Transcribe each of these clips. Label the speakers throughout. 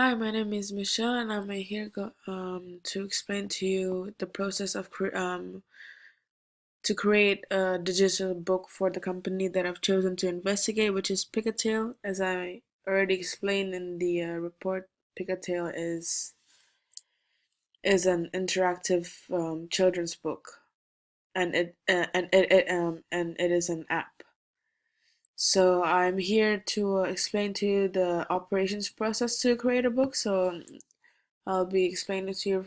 Speaker 1: Hi, my name is Michelle, and I'm here to explain to you the process of to create a digital book for the company that I've chosen to investigate, which is Pickatale. As I already explained in the report, Pickatale is an interactive children's book, and it is an app. So I'm here to explain to you the operations process to create a book. So I'll be explaining to you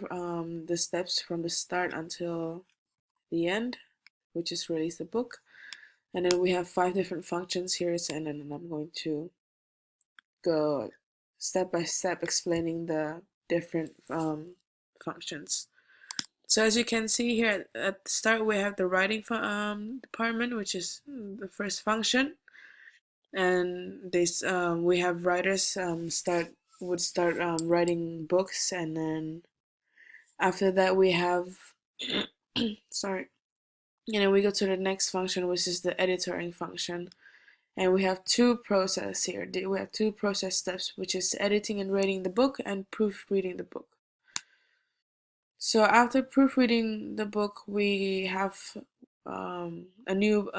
Speaker 1: the steps from the start until the end, which is release the book. And then we have 5 different functions here, and then I'm going to go step by step explaining the different functions. So as you can see here at the start, we have the writing department, which is the first function, and this we have writers would start writing books, and then after that we have sorry, and then we go to the next function, which is the editoring function, and we have two process here. We have two process steps, which is editing and rating the book and proofreading the book. So after proofreading the book, we have a new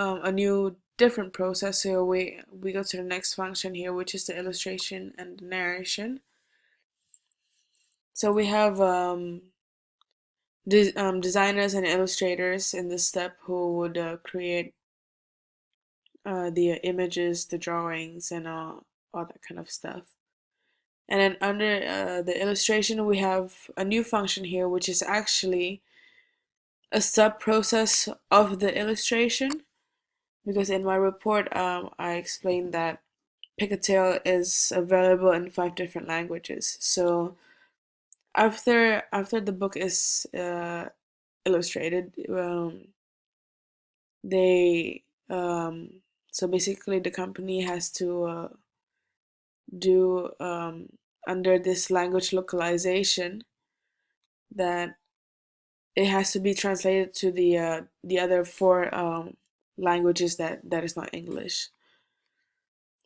Speaker 1: different process. So we go to the next function here, which is the illustration and the narration. So we have designers and illustrators in this step who would create the images, the drawings, and all that kind of stuff. And then under the illustration, we have a new function here, which is actually a sub process of the illustration. Because in my report, I explained that Pickatale is available in 5 different languages. So after the book is illustrated, they so basically the company has to do under this language localization that it has to be translated to the other 4 languages that is not English.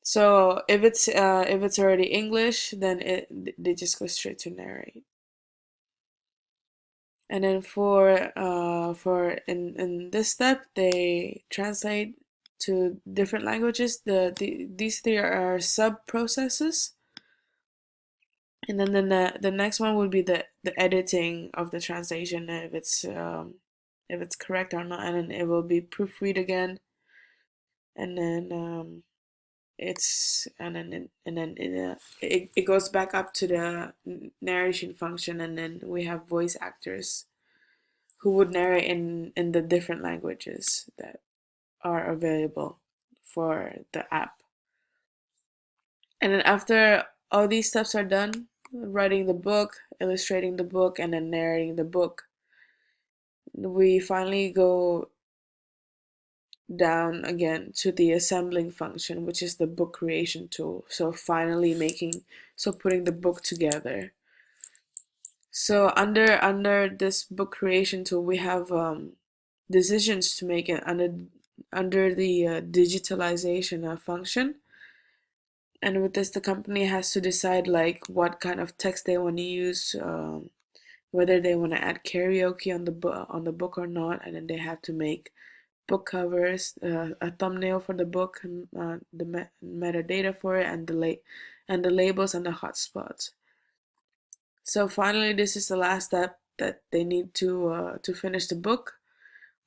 Speaker 1: So if it's already English, then they just go straight to narrate. And then for in this step, they translate to different languages. These 3 are sub processes. And then the next one would be the editing of the translation, if it's correct or not, and then it will be proofread again, and then it goes back up to the narration function, and then we have voice actors who would narrate in the different languages that are available for the app. And then after all these steps are done, writing the book, illustrating the book, and then narrating the book, we finally go down again to the assembling function, which is the book creation tool. So putting the book together. So under this book creation tool, we have decisions to make it under the digitalization function. And with this, the company has to decide like what kind of text they want to use, whether they want to add karaoke on the book or not, and then they have to make book covers, a thumbnail for the book, the metadata for it, and the labels and the hotspots. So finally, this is the last step that they need to finish the book.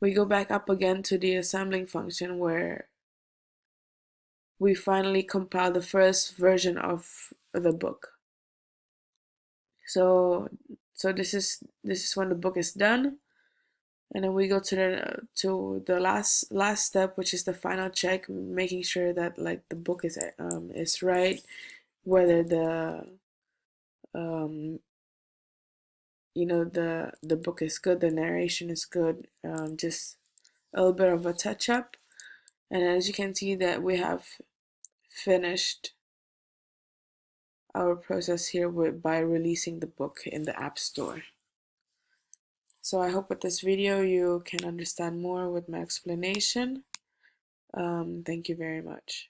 Speaker 1: We go back up again to the assembling function where we finally compile the first version of the book. So this is when the book is done, and then we go to the last step, which is the final check, making sure that like the book is right, whether the um the book is good, the narration is good, just a little bit of a touch up. And as you can see that we have finished our process here by releasing the book in the App Store. So I hope with this video you can understand more with my explanation. Thank you very much.